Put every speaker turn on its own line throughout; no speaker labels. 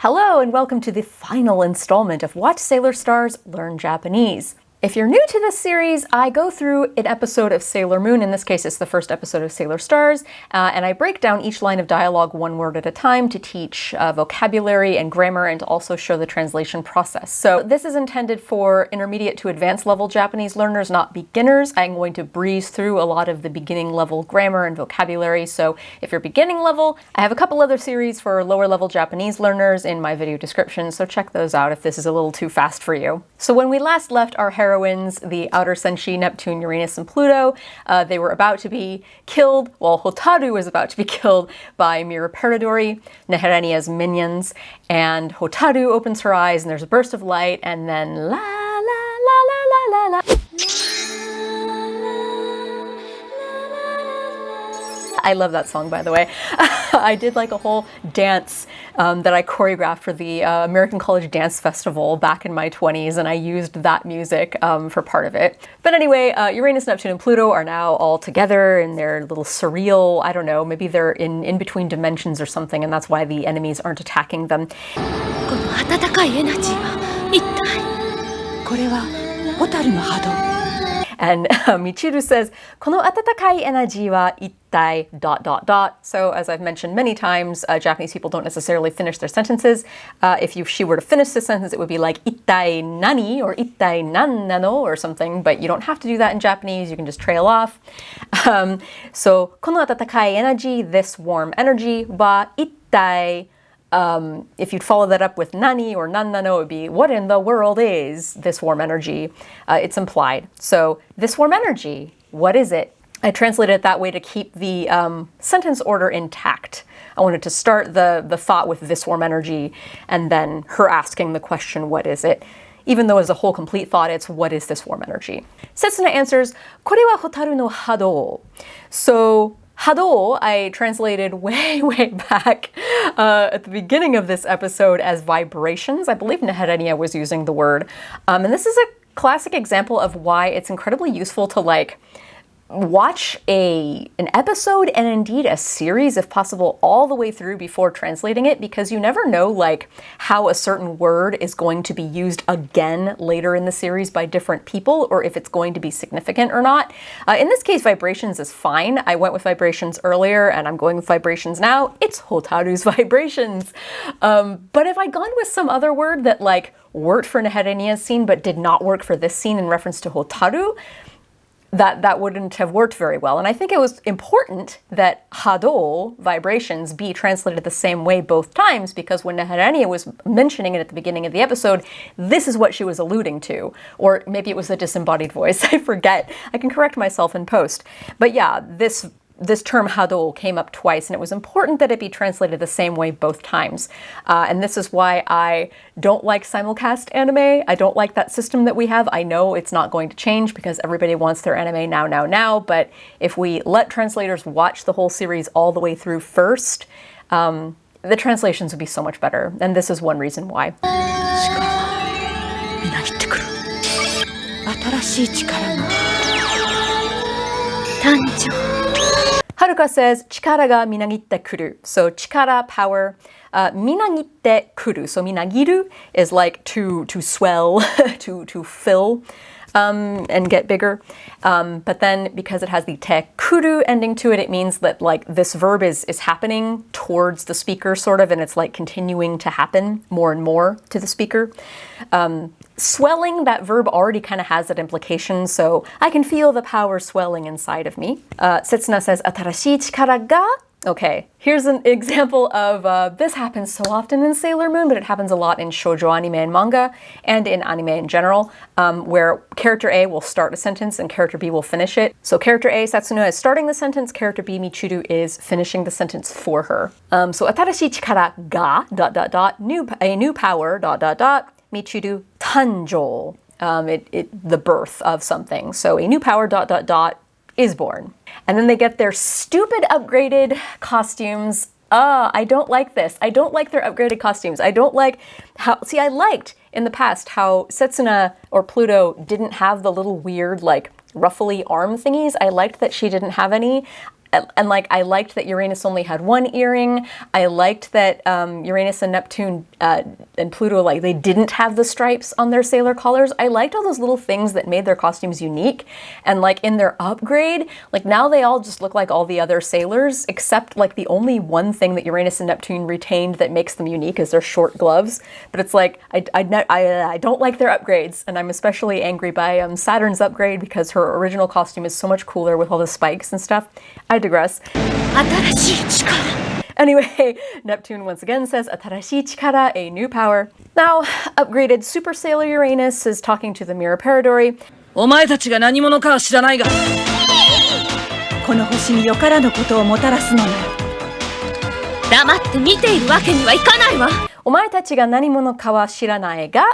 Hello and welcome to the final installment of Watch Sailor Stars Learn Japanese. If you're new to this series, I go through an episode of Sailor Moon, in this case it's the first episode of Sailor Stars, and I break down each line of dialogue one word at a time to teach vocabulary and grammar and to also show the translation process. So this is intended for intermediate to advanced level Japanese learners, not beginners. I'm going to breeze through a lot of the beginning level grammar and vocabulary, so if you're beginning level, I have a couple other series for lower level Japanese learners in my video description, so check those out if this is a little too fast for you. So when we last left our heroines, the outer senshi, Neptune, Uranus, and Pluto, they were about to be killed, well, Hotaru was about to be killed by Miru Neherenia's minions, and Hotaru opens her eyes and there's a burst of light, and then la la la la la la la. I love that song, by the way. I did like a whole dance that I choreographed for the American College Dance Festival back in my 20s, and I used that music for part of it. But anyway, Uranus, Neptune, and Pluto are now all together in their little surreal, I don't know, maybe they're in between dimensions or something, and that's why the enemies aren't attacking them. この温かいエナジーは一体これはホタルの波動 And MICHIRU says, この温かいエナジーはittai ... So as I've mentioned many times, Japanese people don't necessarily finish their sentences. If she were to finish the sentence, it would be like ittai nani or ittai nan nano or something, but you don't have to do that in Japanese. You can just trail off. So この温かいエナジー, this warm energy, wa ittai. If you'd follow that up with nani or nan nano, it would be, what in the world is this warm energy? It's implied. So this warm energy, what is it? I translated it that way to keep the sentence order intact. I wanted to start the thought with this warm energy and then her asking the question, what is it? Even though as a whole complete thought, it's what is this warm energy? SETSUNA answers, これはhotaru no hadou. So hadou, I translated way back at the beginning of this episode as vibrations. I believe Neherenia was using the word. And this is a classic example of why it's incredibly useful to watch an episode and indeed a series, if possible, all the way through before translating it, because you never know how a certain word is going to be used again later in the series by different people, or if it's going to be significant or not. In this case, vibrations is fine. I went with vibrations earlier and I'm going with vibrations now. It's Hotaru's vibrations. But if I'd gone with some other word that worked for Neherenia's scene but did not work for this scene in reference to Hotaru, that wouldn't have worked very well. And I think it was important that hadou, vibrations, be translated the same way both times, because when Neherenia was mentioning it at the beginning of the episode, this is what she was alluding to. Or maybe it was a disembodied voice, I forget. I can correct myself in post. But yeah, this term hadou came up twice, and it was important that it be translated the same way both times. And this is why I don't like simulcast anime. I don't like that system that we have. I know it's not going to change because everybody wants their anime now, but if we let translators watch the whole series all the way through first, the translations would be so much better. And this is one reason why. Tanjou. HARUKA says, Chikara ga minagittekuru. So Chikara, power. Minagittekuru. So minagiru is to swell, to fill, and get bigger. But then because it has the tekuru ending to it, it means that this verb is happening towards the speaker sort of, and it's continuing to happen more and more to the speaker. Swelling, that verb already kind of has that implication, so I can feel the power swelling inside of me. SETSUNA says, Atarashii Chikara ga. Okay, here's an example of, this happens so often in Sailor Moon, but it happens a lot in shoujo anime and manga, and in anime in general, where character A will start a sentence and character B will finish it. So character A, SETSUNA, is starting the sentence, character B, MICHIRU, is finishing the sentence for her. So Atarashii Chikara ga, ... a new power, ... MICHIRU, Tanjou, the birth of something. So a new power, ... is born. And then they get their stupid upgraded costumes. I don't like this. I don't like their upgraded costumes. I don't like how... See, I liked in the past how SETSUNA or Pluto didn't have the little weird, ruffly arm thingies. I liked that she didn't have any. And I liked that Uranus only had one earring. I liked that Uranus and Neptune and Pluto, like, they didn't have the stripes on their sailor collars. I liked all those little things that made their costumes unique. And like in their upgrade, like now they all just look like all the other sailors, except like the only one thing that Uranus and Neptune retained that makes them unique is their short gloves. But it's like, I don't like their upgrades. And I'm especially angry by Saturn's upgrade because her original costume is so much cooler with all the spikes and stuff. I digress.
新しい力
Anyway, Neptune once again says, Atarashii Chikara, a new power. Now, upgraded Super Sailor Uranus is talking to the Mirror Paradori.
お前たちが何者かは知らないがこの星によからぬことをもたらすのなら黙って見ているわけにはいかないわ
Omae-tachi ga nanimono ka wa shiranai ga.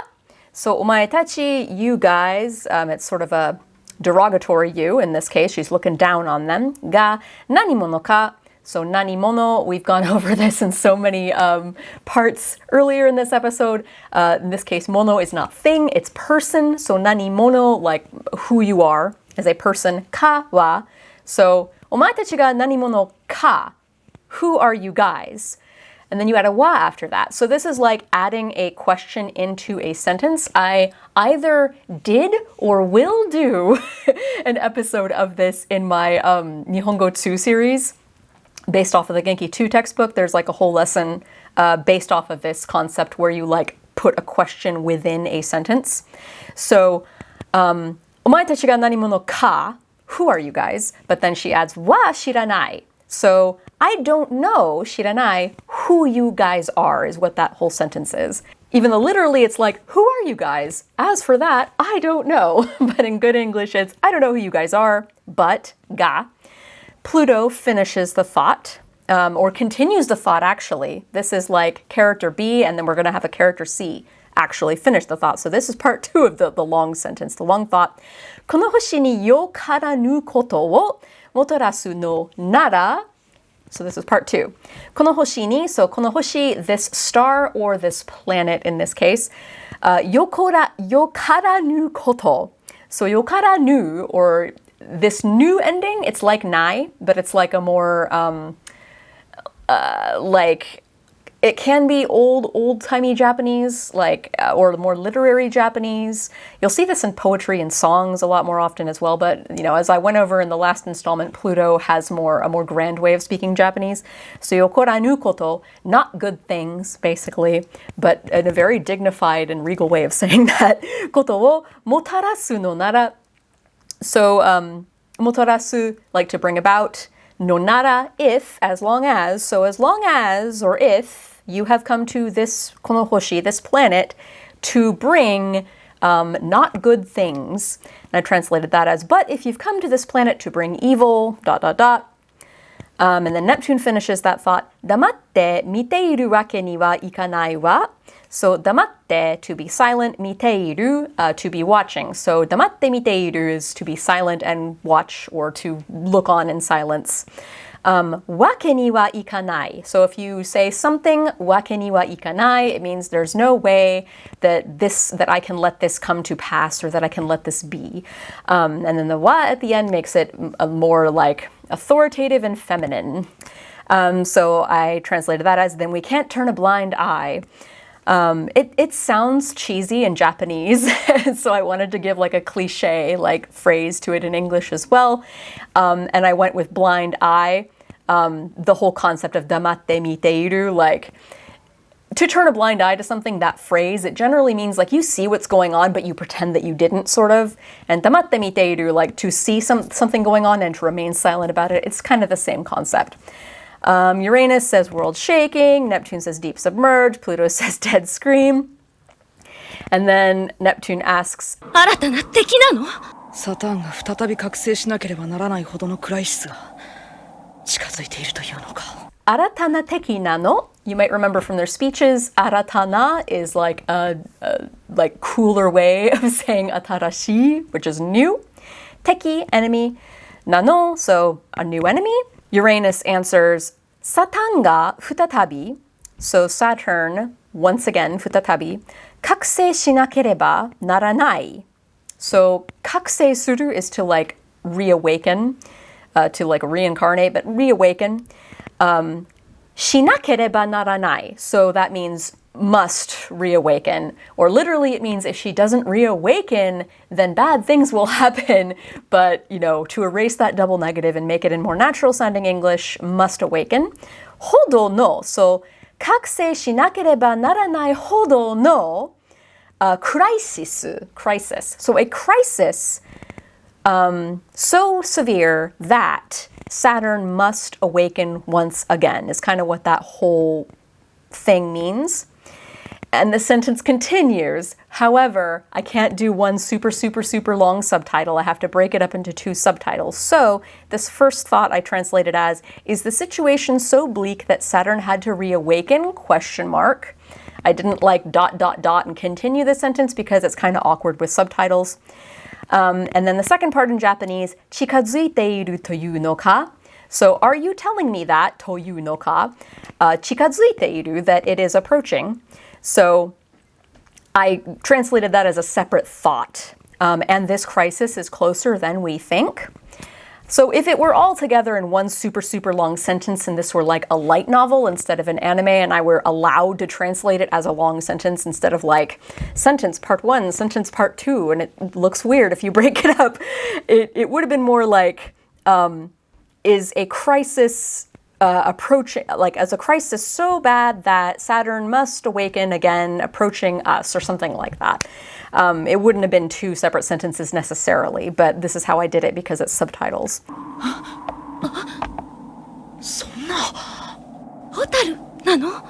So, Omae-tachi, you guys, it's sort of a derogatory you in this case. She's looking down on them. Ga nanimono ka. So nanimono, we've gone over this in so many parts earlier in this episode. In this case, mono is not thing, it's person. So nanimono, like who you are as a person. Ka wa. So omae-tachi ga nanimono ka. Who are you guys? And then you add a wa after that. So this is like adding a question into a sentence. I either did or will do an episode of this in my Nihongo 2 series. Based off of the Genki 2 textbook, there's like a whole lesson based off of this concept where you like put a question within a sentence. So, omae-tachi ga nanimono ka, who are you guys? But then she adds wa shiranai. So, I don't know, shiranai, who you guys are, is what that whole sentence is. Even though literally it's like, who are you guys? As for that, I don't know. But in good English, it's, I don't know who you guys are, but ga. Pluto finishes the thought, or continues the thought, actually. This is like character B, and then we're going to have a character C actually finish the thought. So this is part 2 of the long sentence, the long thought. この星によからぬことをもたらすのなら So this is part 2. この星に, so この星, this star or this planet in this case, よからぬこと. So よからぬ, or this new ending, it's like nai, but it's like a more, like, it can be old-timey Japanese, like, or more literary Japanese. You'll see this in poetry and songs a lot more often as well, but, you know, as I went over in the last installment, Pluto has a more grand way of speaking Japanese. So, yokoranu koto, not good things, basically, but in a very dignified and regal way of saying that. Koto wo motarasu no nara. So, motarasu, like to bring about. No nara, if, as long as. So as long as, or if, you have come to this konohoshi, this planet, to bring not good things. And I translated that as, but if you've come to this planet to bring evil, ... And then Neptune finishes that thought, damatte miteiru wake ni wa ikanai wa. So damatte, to be silent, miteiru, to be watching. So damatte miteiru is to be silent and watch, or to look on in silence. Wake ni wa ikanai. So if you say something, wake ni wa ikanai, it means there's no way that I can let this come to pass, or that I can let this be. And then the wa at the end makes it more like authoritative and feminine. So I translated that as, then we can't turn a blind eye. It sounds cheesy in Japanese, so I wanted to give like a cliche like phrase to it in English as well. And I went with blind eye. The whole concept of damatte miteiru, like to turn a blind eye to something, that phrase, it generally means like you see what's going on, but you pretend that you didn't, sort of. And damatte miteiru, like to see something going on and to remain silent about it. It's kind of the same concept. Uranus says world shaking, Neptune says deep submerged, Pluto says dead scream. And then Neptune asks,
新たな敵なのサターンが再び覚醒しなければならないほどのクライシスが近づいているというのか
Aratana teki nano? You might remember from their speeches, aratana is like a like cooler way of saying Atarashii, which is new. Teki, enemy. Nano, so a new enemy. Uranus answers, Saturn ga futatabi. So Saturn, once again, futatabi. Kakusei shinakereba naranai. So kakusei suru is to like reawaken, to like reincarnate, but reawaken. Shinakereba naranai. So that means must reawaken. Or literally it means if she doesn't reawaken, then bad things will happen. But, to erase that double negative and make it in more natural sounding English, must awaken. Hadou no, so 覚醒しなければならないほどのcrisis. So a crisis so severe that Saturn must awaken once again is kind of what that whole thing means. And the sentence continues. However, I can't do one super long subtitle. I have to break it up into two subtitles. So this first thought I translated as, is the situation so bleak that Saturn had to reawaken? ? I didn't like ... and continue the sentence because it's kind of awkward with subtitles. And then the second part in Japanese, 近づいているというのか? So are you telling me that, というのか? 近づいている, that it is approaching. So I translated that as a separate thought. And this crisis is closer than we think. So if it were all together in one super long sentence and this were like a light novel instead of an anime and I were allowed to translate it as a long sentence instead of like sentence part 1, sentence part 2, and it looks weird if you break it up, it would have been more like, is a crisis approaching, like as a crisis so bad that Saturn must awaken again, approaching us, or something like that. It wouldn't have been two separate sentences necessarily, but this is how I did it because it's subtitles.
そんな、ホタルなの？さ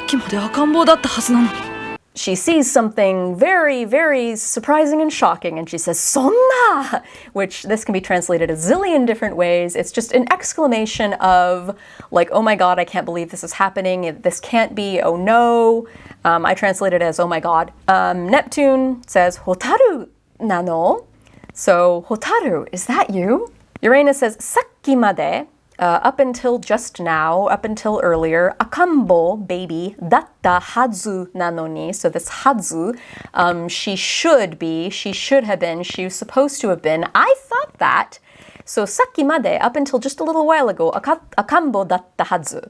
っきまで赤ん坊だったはずなのに。
She sees something very surprising and shocking, and she says, そんな! Which this can be translated a zillion different ways. It's just an exclamation of, like, oh my god, I can't believe this is happening. This can't be, oh no. I translate it as, oh my god. Neptune says, Hotaru nano? So, Hotaru, is that you? Uranus says, さっきまで, up until just now, up until earlier, akambo, baby, datta hadou nanoni. So this hadou, she should have been, she was supposed to have been. I thought that. So sakki made, up until just a little while ago, akambo datta hadou.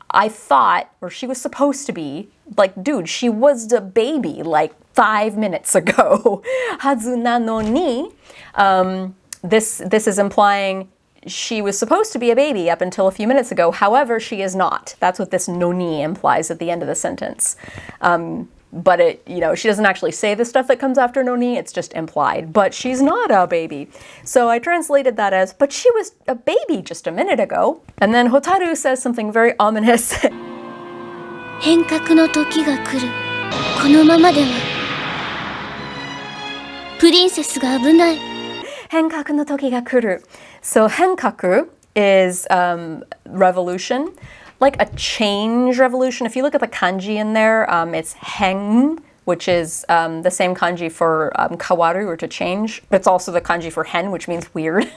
I thought, or she was supposed to be, like, dude, she was a baby like 5 minutes ago. Hadou nanoni. This is implying she was supposed to be a baby up until a few minutes ago. However, she is not. That's what this noni implies at the end of the sentence. But it, she doesn't actually say the stuff that comes after noni. It's just implied. But she's not a baby. So I translated that as, but she was a baby just a minute ago. And then Hotaru says something very ominous.
変革の時が来る。このままでは。プリンセスが危ない。
変革の時が来る. So 変革 is revolution, like a change revolution. If you look at the kanji in there, it's hen, which is the same kanji for kawaru, or to change. It's also the kanji for hen, which means weird,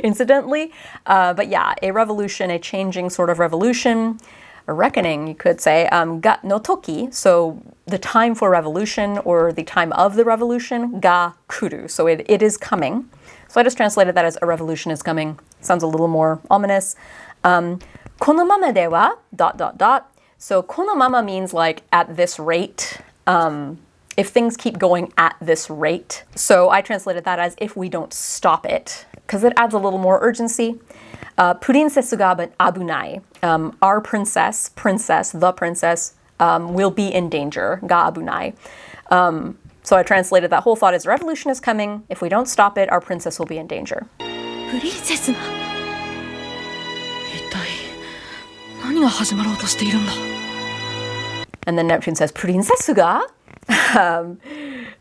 incidentally. But yeah, a revolution, a changing sort of revolution, a reckoning, you could say. Ga no toki, so the time for revolution, or the time of the revolution, ga kuru, so it is coming. So I just translated that as a revolution is coming. Sounds a little more ominous. このままでは, ... So このまま means like at this rate. If things keep going at this rate. So I translated that as if we don't stop it, because it adds a little more urgency. プリンセスが危ない. Our princess, the princess, will be in danger. が危ない. So I translated that whole thought as revolution is coming. If we don't stop it, our princess will be in danger.
プリンセスが一体何が始まろうとしているんだ?
And then Neptune says, プリンセスが?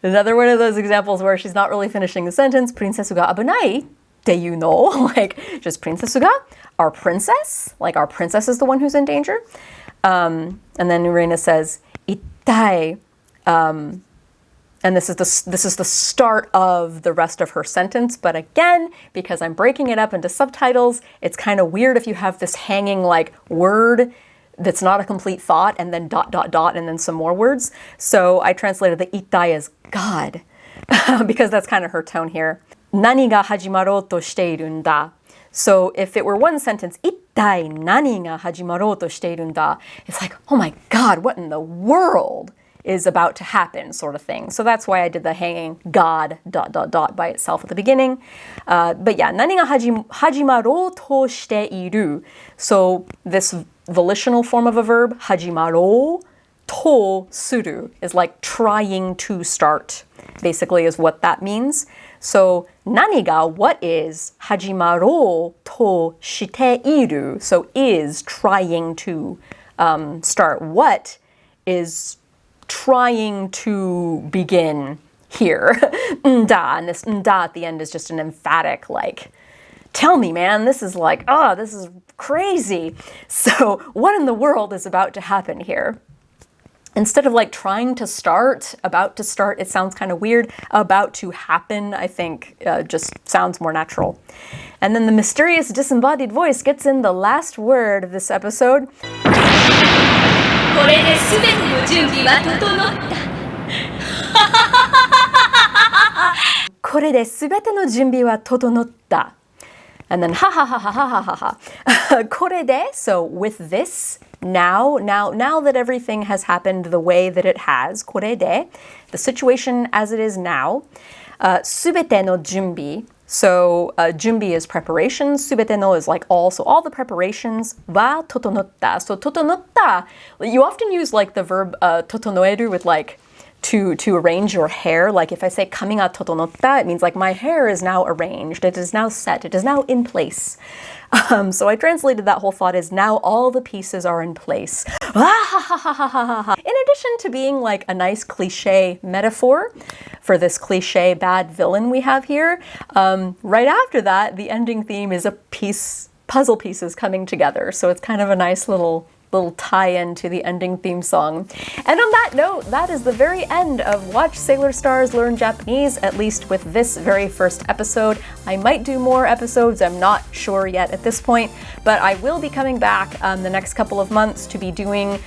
Another one of those examples where she's not really finishing the sentence. プリンセスが危ない? っていうの? Like, just プリンセスが? Our princess? Like, our princess is the one who's in danger? And then Uranus says, ittai. And this is the start of the rest of her sentence. But again, because I'm breaking it up into subtitles, it's kind of weird if you have this hanging like word that's not a complete thought and then ... and then some more words. So I translated the ittai as God, because that's kind of her tone here. 何が始まろうとしているんだ? So if it were one sentence, 一体何が始まろうとしているんだ? It's like, oh my god, what in the world is about to happen, sort of thing. So that's why I did the hanging god ... by itself at the beginning. But yeah, 何が始まろうとしている. So this volitional form of a verb, 始まろうとする, is like trying to start, basically is what that means. So 何が what is 始まろうとしている, so is trying to start. What is trying to begin here. Nda, and this nda at the end is just an emphatic, like, tell me, man, this is like, this is crazy. So what in the world is about to happen here? Instead of like trying to start, about to start, it sounds kind of weird. About to happen, I think, just sounds more natural. And then the mysterious disembodied voice gets in the last word of this episode.
これで全ての準備は整った。
これで全ての準備は整った。And then ha ha ha ha ha ha ha. これで, so with this, now that everything has happened the way that it has, これで, the situation as it is now, 全ての準備. So 準備 is preparation, 全ての is like all, so all the preparations は整った. So 整った, you often use like the verb 整える with like to arrange your hair. Like if I say 髪が整った, it means like my hair is now arranged, it is now set, it is now in place. So I translated that whole thought as now all the pieces are in place. In addition to being like a nice cliche metaphor for this cliche bad villain we have here, right after that, the ending theme is puzzle pieces coming together. So it's kind of a nice little tie-in to the ending theme song. And on that note, that is the very end of Watch Sailor Stars Learn Japanese, at least with this very first episode. I might do more episodes, I'm not sure yet at this point, but I will be coming back the next couple of months to be doing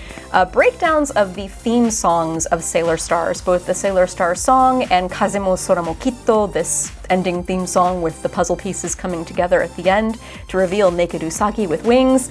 breakdowns of the theme songs of Sailor Stars, both the Sailor Star song and Kaze mo Sora mo Kitto, this ending theme song with the puzzle pieces coming together at the end to reveal Naked Usagi with wings.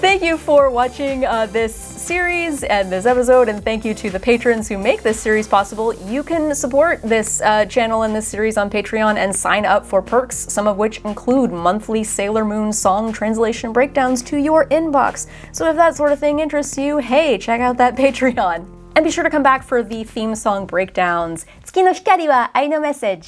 Thank you for watching this series and this episode, and thank you to the patrons who make this series possible. You can support this channel and this series on Patreon and sign up for perks, some of which include monthly Sailor Moon song translation breakdowns to your inbox. So if that sort of thing interests you, hey, check out that Patreon. And be sure to come back for the theme song breakdowns. 月の光は愛のメッセージ.